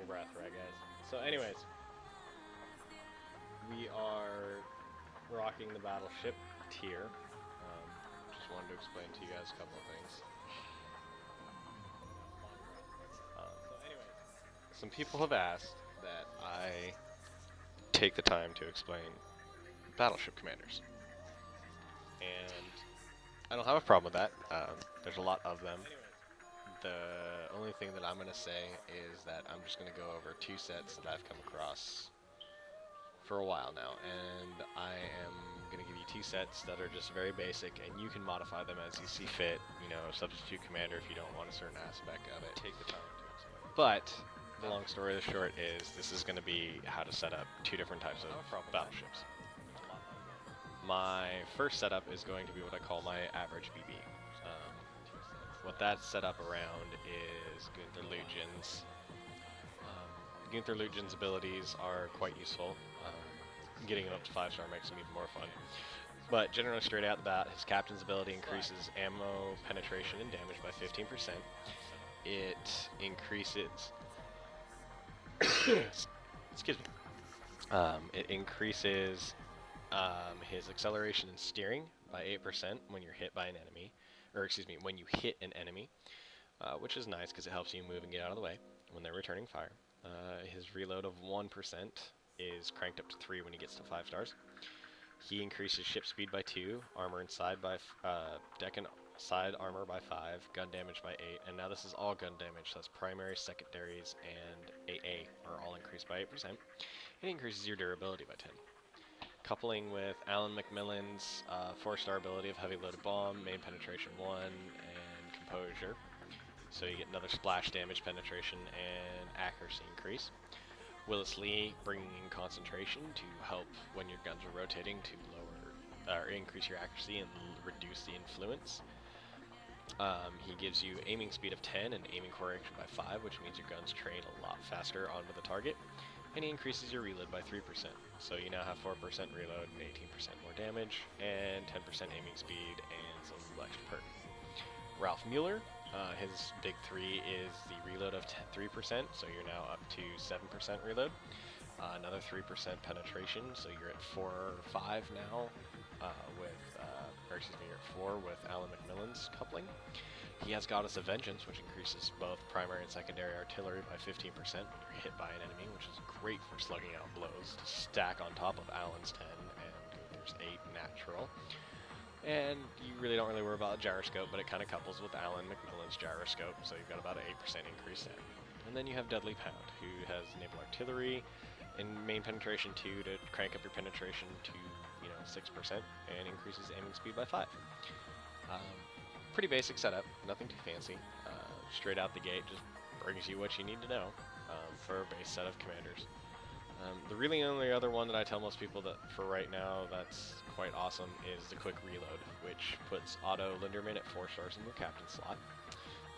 breath, right, guys? So, anyways, we are rocking the Battleship tier. Just wanted to explain to you guys a couple of things. Some people have asked that I take the time to explain Battleship commanders, and I don't have a problem with that. There's a lot of them. The only thing that I'm going to say is that I'm just going to go over two sets that I've come across for a while now, and I am going to give you two sets that are just very basic, and you can modify them as you see fit. You know, substitute commander if you don't want a certain aspect of it. Take the time to explain. But the long story of the short is this is going to be how to set up two different types of battleships. My first setup is going to be what I call my average BB. What that's set up around is Gunther Lugin's. Gunther Lugin's abilities are quite useful. Getting him up to 5-star makes him even more fun. But generally, straight out the bat, his captain's ability increases ammo penetration and damage by 15%. It increases. Excuse me. It increases his acceleration and steering by 8% when you're hit by an enemy, or excuse me, when you hit an enemy, which is nice because it helps you move and get out of the way when they're returning fire. His reload of 1% is cranked up to 3 when he gets to 5 stars. He increases ship speed by 2, armor and side by deck and side armor by 5, gun damage by 8, and now this is all gun damage, so that's primaries, secondaries, and AA are all increased by 8%. It increases your durability by 10. Coupling with Alan McMillan's 4-star ability of heavy loaded bomb, main penetration 1, and composure. So you get another splash damage penetration and accuracy increase. Willis Lee bringing in concentration to help when your guns are rotating to lower or increase your accuracy and reduce the influence. He gives you aiming speed of 10 and aiming correction by 5, which means your guns train a lot faster onto the target. And he increases your reload by 3%. So you now have 4% reload and 18% more damage, and 10% aiming speed, and some extra perk. Ralph Mueller, his big 3 is the reload of 3%, so you're now up to 7% reload. Another 3% penetration, so you're at 4 or 5 now, you're at 4 with Alan McMillan's coupling. He has Goddess of Vengeance, which increases both primary and secondary artillery by 15% when you're hit by an enemy, which is great for slugging out blows to stack on top of Alan's 10 and Gunther's 8 natural. And you really don't worry about a gyroscope, but it kind of couples with Alan McMillan's gyroscope, so you've got about an 8% increase there. And then you have Deadly Pound, who has naval artillery and main penetration 2 to crank up your penetration to 6% and increases aiming speed by 5. Pretty basic setup, nothing too fancy. Straight out the gate, just brings you what you need to know for a base set of commanders. The really only other one that I tell most people that for right now that's quite awesome is the quick reload, which puts Otto Linderman at 4 stars in your captain slot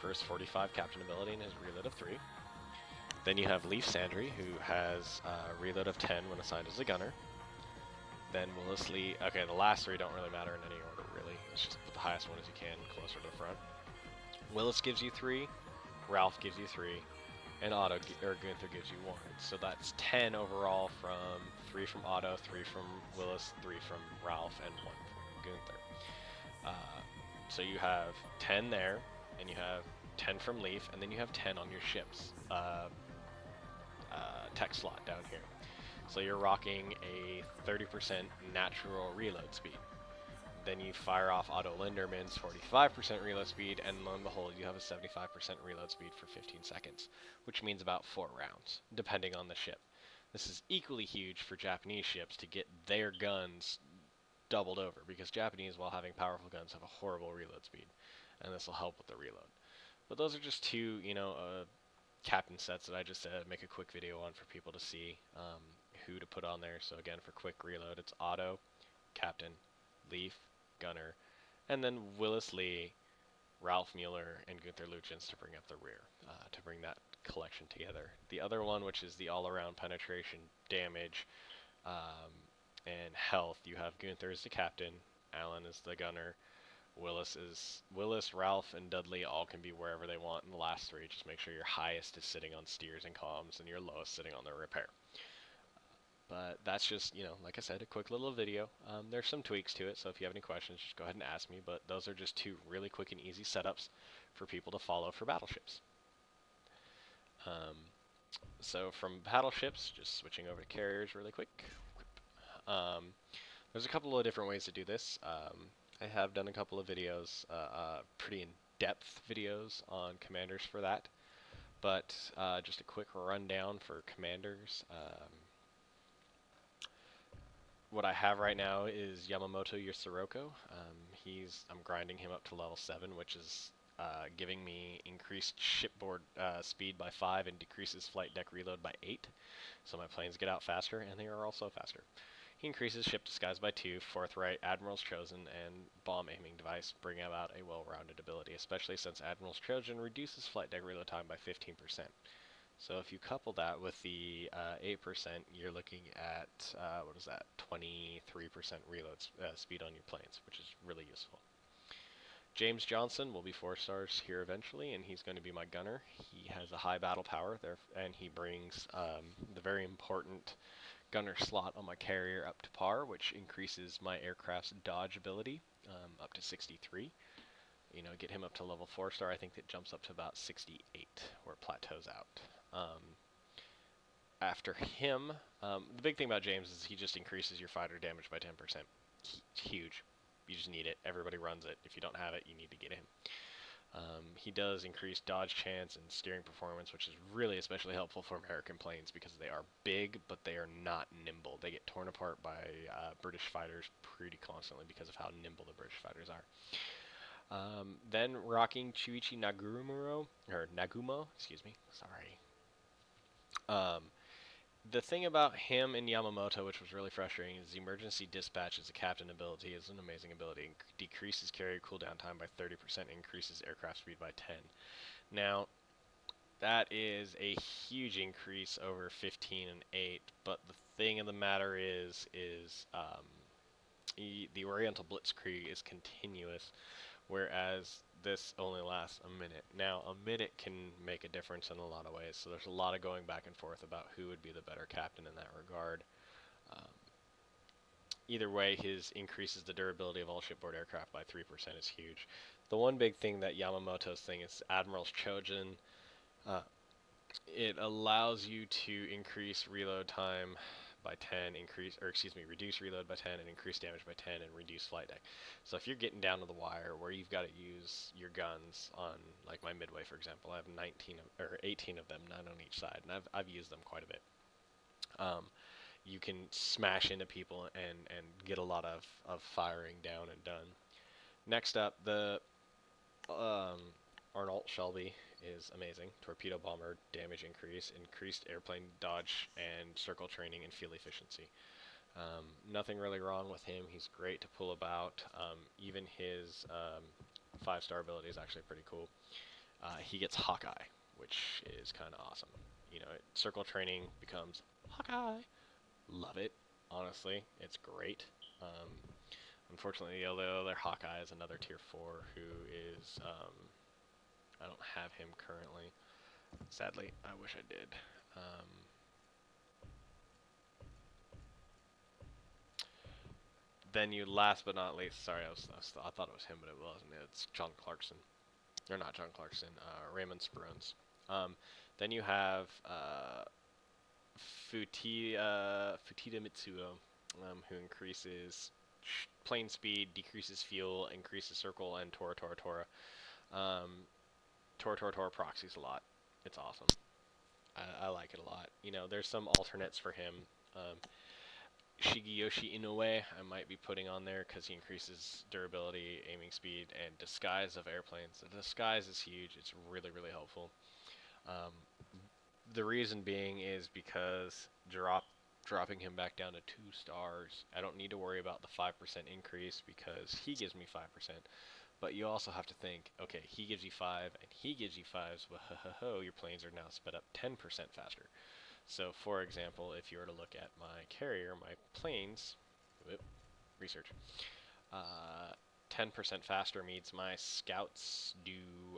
for his 45 captain ability and his reload of 3. Then you have Leaf Sandry, who has a reload of 10 when assigned as a gunner. Then Willis Lee. Okay, the last 3 don't really matter in any order, really. It's just put the highest one as you can closer to the front. Willis gives you 3, Ralph gives you 3, and Gunther gives you 1. So that's 10 overall from 3 from Otto, 3 from Willis, 3 from Ralph, and 1 from Gunther. So you have 10 there, and you have 10 from Leaf, and then you have 10 on your ship's tech slot down here. So you're rocking a 30% natural reload speed. Then you fire off Otto Linderman's 45% reload speed, and lo and behold, you have a 75% reload speed for 15 seconds, which means about 4 rounds, depending on the ship. This is equally huge for Japanese ships to get their guns doubled over, because Japanese, while having powerful guns, have a horrible reload speed, and this will help with the reload. But those are just two, captain sets that I just make a quick video on for people to see who to put on there. So again, for quick reload, it's Otto, Captain, Leaf, Gunner, and then Willis Lee, Ralph Mueller, and Gunther Luchens to bring up the rear, to bring that collection together. The other one, which is the all-around penetration, damage, and health, you have Gunther as the captain, Alan as the gunner, Willis, Ralph, and Dudley all can be wherever they want in the last three. Just make sure your highest is sitting on steers and comms, and your lowest sitting on the repair. But that's just, like I said, a quick little video. There's some tweaks to it, so if you have any questions, just go ahead and ask me. But those are just two really quick and easy setups for people to follow for battleships. So from battleships, just switching over to carriers really quick. There's a couple of different ways to do this. I have done a couple of videos, pretty in-depth videos on commanders for that. But just a quick rundown for commanders. What I have right now is Yamamoto Yosiroko. I'm grinding him up to level 7, which is giving me increased shipboard speed by 5 and decreases flight deck reload by 8. So my planes get out faster, and they are also faster. He increases ship disguise by 2, forthright, Admiral's Chosen, and bomb aiming device, bring about a well-rounded ability, especially since Admiral's Chosen reduces flight deck reload time by 15%. So if you couple that with the 8%, you're looking at, 23% reload speed on your planes, which is really useful. James Johnson will be 4 stars here eventually, and he's going to be my gunner. He has a high battle power, there, and he brings the very important gunner slot on my carrier up to par, which increases my aircraft's dodge ability up to 63. Get him up to level 4 star. I think that jumps up to about 68, where it plateaus out. After him, the big thing about James is he just increases your fighter damage by 10%. Huge. You just need it. Everybody runs it. If you don't have it, you need to get him. He does increase dodge chance and steering performance, which is really especially helpful for American planes because they are big, but they are not nimble. They get torn apart by British fighters pretty constantly because of how nimble the British fighters are. Then rocking Chuichi Nagumo, excuse me, sorry. The thing about him and Yamamoto, which was really frustrating, is the emergency dispatch as a captain ability is an amazing ability. It decreases carrier cooldown time by 30%, increases aircraft speed by 10. Now, that is a huge increase over 15 and 8, but the thing of the matter is the Oriental Blitzkrieg is continuous, whereas this only lasts a minute. Now, a minute can make a difference in a lot of ways, so there's a lot of going back and forth about who would be the better captain in that regard. Either way, his increases the durability of all shipboard aircraft by 3% is huge. The one big thing that Yamamoto's thing is Admiral's Chosen. It allows you to increase reload time by 10, reduce reload by 10 and increase damage by 10 and reduce flight deck. So if you're getting down to the wire where you've got to use your guns on, like my midway, for example, I have 18 of them, 9 on each side, and I've used them quite a bit. You can smash into people and get a lot of firing down and done. Next up, the Arnold Shelby is amazing. Torpedo bomber, damage increase, increased airplane dodge and circle training and fuel efficiency. Nothing really wrong with him. He's great to pull about. Even his 5-star ability is actually pretty cool. He gets Hawkeye, which is kind of awesome. Circle training becomes Hawkeye. Love it. Honestly, it's great. Unfortunately, the other Hawkeye is another tier 4 who is I don't have him currently. Sadly, I wish I did. Then you, last but not least, sorry, I thought it was him, but it wasn't. It's John Clarkson. Or not John Clarkson, Raymond Sperones. Then you have Futita Mitsuo, who increases plane speed, decreases fuel, increases circle, and Tora. Tora proxies a lot. It's awesome. I like it a lot. There's some alternates for him. Shigeyoshi Inoue I might be putting on there because he increases durability, aiming speed, and disguise of airplanes. The disguise is huge. It's really, really helpful. The reason being is because dropping him back down to 2 stars, I don't need to worry about the 5% increase because he gives me 5%. But you also have to think, okay, he gives you 5 and he gives you 5, so your planes are now sped up 10% faster. So, for example, if you were to look at my carrier, my planes, research, 10% faster means my scouts do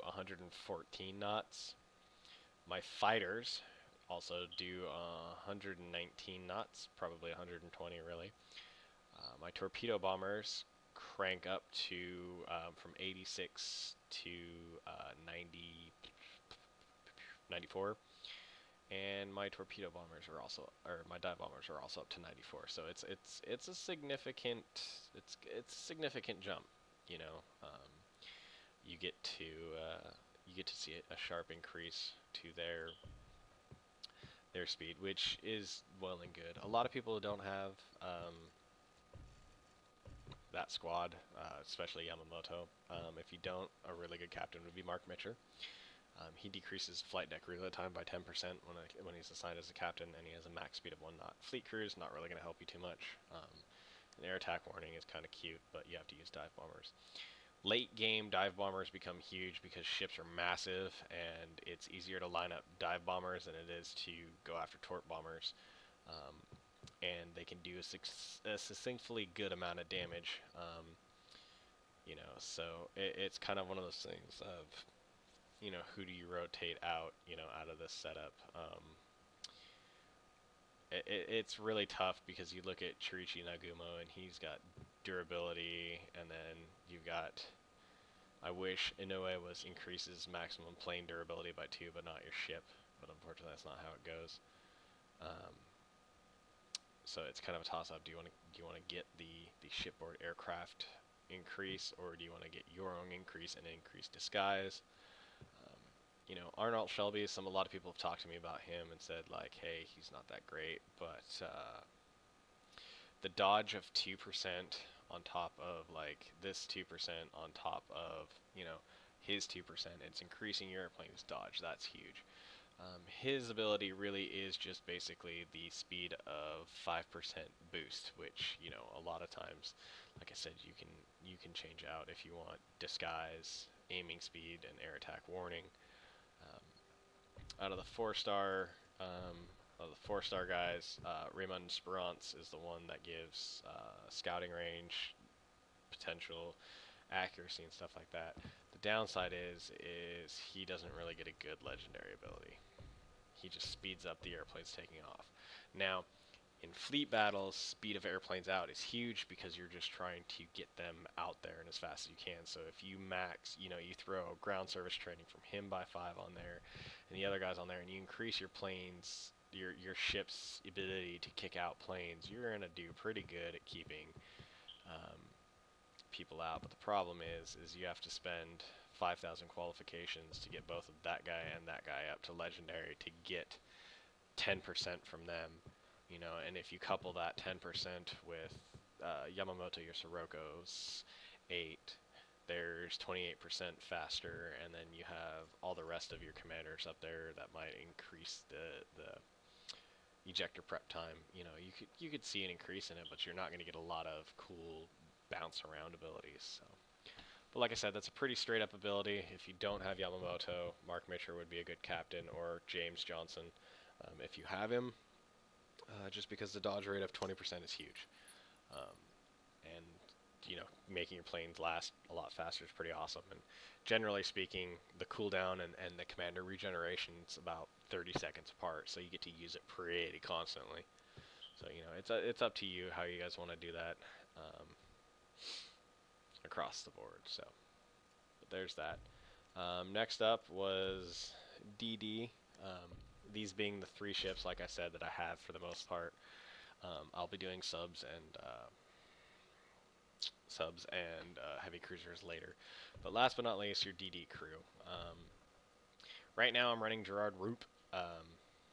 114 knots. My fighters also do 119 knots, probably 120 really. My torpedo bombers crank up to from 86 to 90, 94, and my torpedo bombers are also, or my dive bombers are also up to 94. So it's a significant it's a significant jump. You know, you get to you get to see a sharp increase to their speed, which is well and good. A lot of people don't have that squad, especially Yamamoto. If you don't, a really good captain would be Mark Mitcher. He decreases flight deck reload time by 10% when he's assigned as a captain, and he has a max speed of 1 knot. Fleet crews, not really going to help you too much. An air attack warning is kind of cute, but you have to use dive bombers. Late game, dive bombers become huge because ships are massive, and it's easier to line up dive bombers than it is to go after torp bombers. And they can do a succinctly good amount of damage. You know, so it's kind of one of those things of, you know, who do you rotate out, you know, out of this setup? It's really tough because you look at Chirichi Nagumo and he's got durability, and then you've got, I wish Inoue was increases maximum plane durability by 2, but not your ship. But unfortunately, that's not how it goes. So it's kind of a toss-up. Do you want to get the shipboard aircraft increase, or do you want to get your own increase and increase disguise? You know, Arnold Shelby, a lot of people have talked to me about him and said, like, hey, he's not that great, but the dodge of 2% on top of, like, this 2% on top of, you know, his 2%, it's increasing your airplane's dodge. That's huge. His ability really is just basically the speed of 5% boost, which, you know, a lot of times, like I said, you can change out if you want disguise, aiming speed, and air attack warning. Out of the four-star guys, Raymond Esperance is the one that gives scouting range, potential accuracy, and stuff like that. The downside is he doesn't really get a good legendary ability. He just speeds up the airplanes taking off. Now, in fleet battles, speed of airplanes out is huge because you're just trying to get them out there and as fast as you can. So if you max, you know, you throw ground service training from him by 5 on there, and the other guys on there, and you increase your planes, your ship's ability to kick out planes, you're gonna do pretty good at keeping people out. But the problem is you have to spend 5,000 qualifications to get both of that guy and that guy up to legendary to get 10% from them, you know. And if you couple that 10% with Yamamoto Yasuroko's 8, there's 28% faster, and then you have all the rest of your commanders up there that might increase the ejector prep time. You know, you could see an increase in it, but you're not going to get a lot of cool bounce around abilities. So, but like I said, that's a pretty straight up ability. If you don't have Yamamoto, Mark Mitcher would be a good captain, or James Johnson if you have him, just because the dodge rate of 20% is huge. And, you know, making your planes last a lot faster is pretty awesome. And generally speaking, the cooldown and the commander regeneration is about 30 seconds apart, so you get to use it pretty constantly. So, you know, it's up to you how you guys want to do that across the board. So, but there's that. Next up was DD. These being the 3 ships, like I said, that I have for the most part. I'll be doing subs and heavy cruisers later. But last but not least, your DD crew. Right now I'm running Gerard Roop.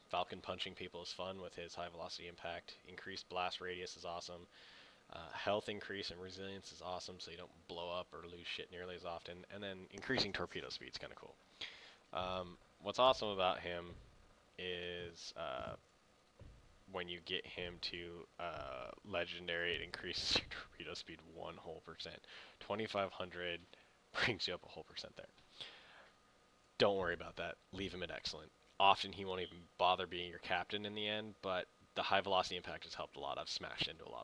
Falcon punching people is fun with his high velocity impact. Increased blast radius is awesome. Health increase and resilience is awesome, so you don't blow up or lose shit nearly as often. And then increasing torpedo speed is kind of cool. What's awesome about him is when you get him to legendary, it increases your torpedo speed 1 whole percent. 2,500 brings you up a whole percent there. Don't worry about that. Leave him at excellent. Often he won't even bother being your captain in the end, but the high velocity impact has helped a lot. I've smashed into a lot